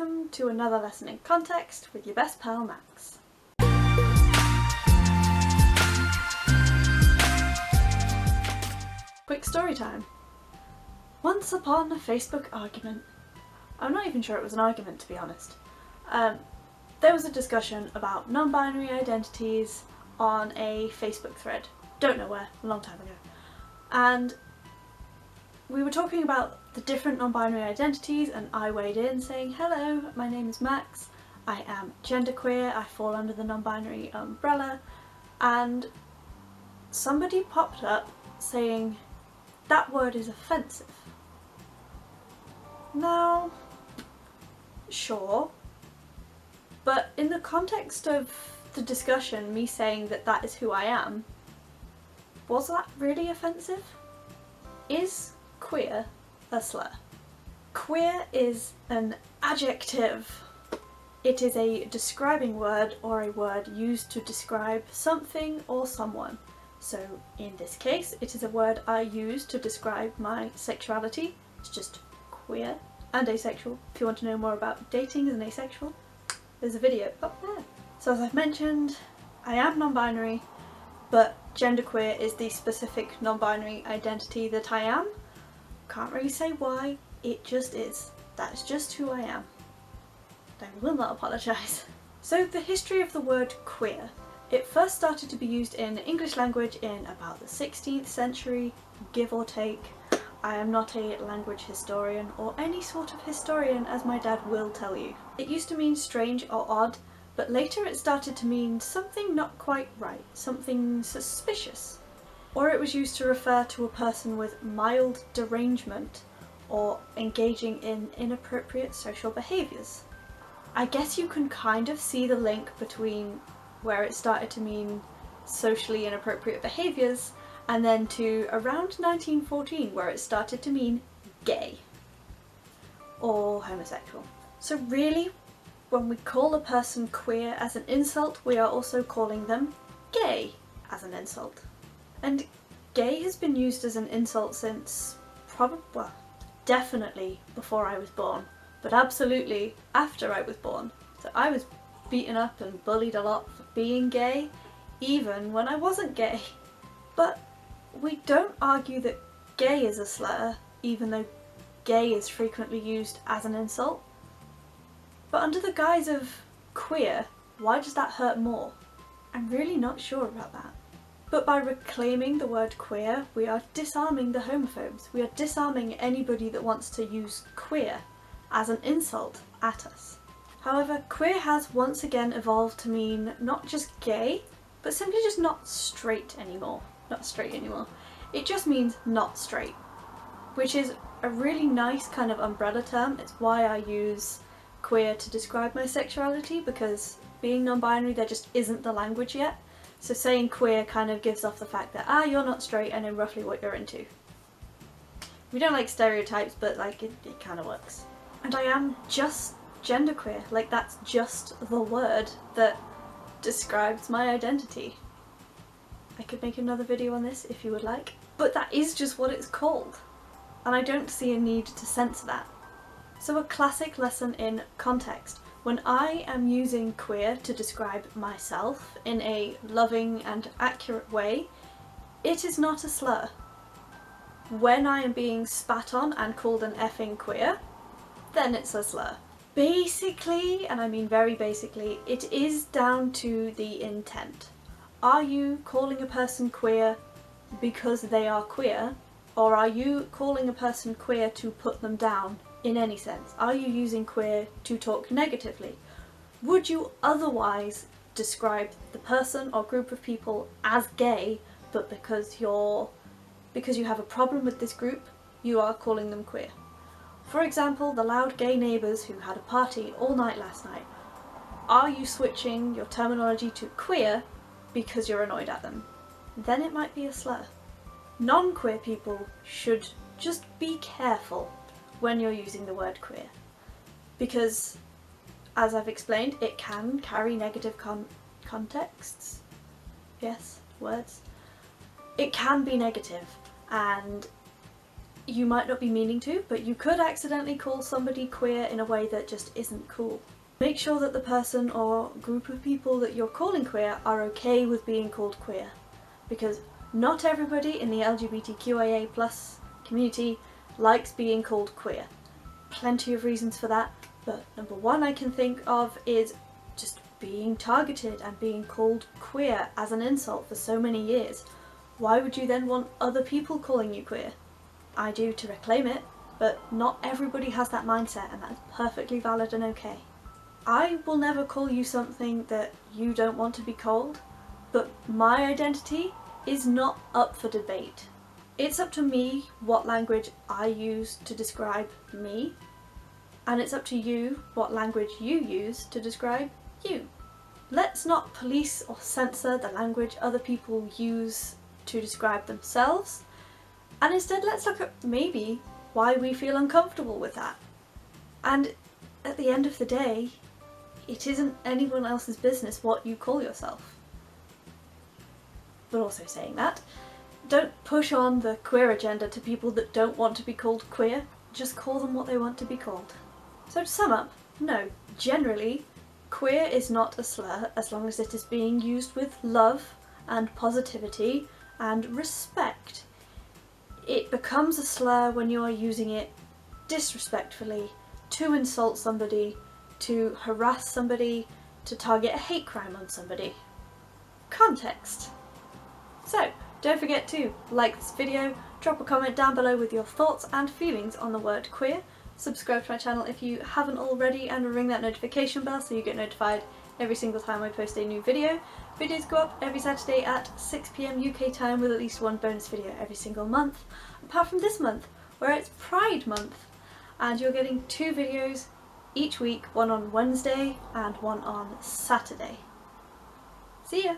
welcome to another lesson in context with your best pal Max. Quick story time. Once upon a Facebook argument. I'm not even sure it was an argument, to be honest. There was a discussion about non-binary identities on a Facebook thread. Don't know where, a long time ago. And we were talking about the different non-binary identities, and I weighed in saying, hello, my name is Max, I am genderqueer, I fall under the non-binary umbrella, and somebody popped up saying, that word is offensive. Now, sure, but in the context of the discussion, me saying that that is who I am, was that really offensive? Is queer a slur? Queer is an adjective. It is a describing word or a word used to describe something or someone. So in this case, it is a word I use to describe my sexuality. It's just queer and asexual. If you want to know more about dating as an asexual, there's a video up there. So as I've mentioned, I am non-binary, but genderqueer is the specific non-binary identity that I am. Can't really say why, it just is. That's just who I am. I will not apologise. So the history of the word queer. It first started to be used in English language in about the 16th century, give or take. I am not a language historian or any sort of historian, as my dad will tell you. It used to mean strange or odd, but later it started to mean something not quite right, something suspicious. Or it was used to refer to a person with mild derangement or engaging in inappropriate social behaviours. I guess you can kind of see the link between where it started to mean socially inappropriate behaviours and then to around 1914 where it started to mean gay or homosexual. So really, when we call a person queer as an insult, we are also calling them gay as an insult. And gay has been used as an insult since definitely before I was born, but absolutely after I was born. So I was beaten up and bullied a lot for being gay, even when I wasn't gay. But we don't argue that gay is a slur, even though gay is frequently used as an insult. But under the guise of queer, why does that hurt more? I'm really not sure about that. But by reclaiming the word queer, we are disarming the homophobes. We are disarming anybody that wants to use queer as an insult at us. However, queer has once again evolved to mean not just gay, but simply just not straight anymore. Not straight anymore. It just means not straight, which is a really nice kind of umbrella term. It's why I use queer to describe my sexuality, because being non-binary, there just isn't the language yet. So saying queer kind of gives off the fact that, you're not straight, I know roughly what you're into. We don't like stereotypes, but like it kind of works. And I am just genderqueer, like that's just the word that describes my identity. I could make another video on this if you would like, but that is just what it's called, and I don't see a need to censor that. So a classic lesson in context. When I am using queer to describe myself in a loving and accurate way, it is not a slur. When I am being spat on and called an effing queer, then it's a slur. Basically, and I mean very basically, it is down to the intent. Are you calling a person queer because they are queer, or are you calling a person queer to put them down in any sense? Are you using queer to talk negatively? Would you otherwise describe the person or group of people as gay, but because you have a problem with this group, you are calling them queer? For example, the loud gay neighbours who had a party all night last night. Are you switching your terminology to queer because you're annoyed at them? Then it might be a slur. Non-queer people should just be careful when you're using the word queer, because, as I've explained, it can carry negative contexts. Yes, words. It can be negative, and you might not be meaning to, but you could accidentally call somebody queer in a way that just isn't cool. Make sure that the person or group of people that you're calling queer are okay with being called queer, because not everybody in the LGBTQIA+ community likes being called queer. Plenty of reasons for that, but number one I can think of is just being targeted and being called queer as an insult for so many years. Why would you then want other people calling you queer? I do, to reclaim it, but not everybody has that mindset, and that's perfectly valid and okay. I will never call you something that you don't want to be called, but my identity is not up for debate. It's up to me what language I use to describe me, and it's up to you what language you use to describe you. Let's not police or censor the language other people use to describe themselves, and instead let's look at maybe why we feel uncomfortable with that. And at the end of the day, it isn't anyone else's business what you call yourself. But also saying that, don't push on the queer agenda to people that don't want to be called queer, just call them what they want to be called. So to sum up, no, generally, queer is not a slur as long as it is being used with love and positivity and respect. It becomes a slur when you are using it disrespectfully to insult somebody, to harass somebody, to target a hate crime on somebody. Context. So, don't forget to like this video, drop a comment down below with your thoughts and feelings on the word queer, subscribe to my channel if you haven't already, and ring that notification bell so you get notified every single time I post a new video. Videos go up every Saturday at 6 PM UK time with at least one bonus video every single month, apart from this month where it's Pride Month, and you're getting 2 videos each week, one on Wednesday and one on Saturday. See ya!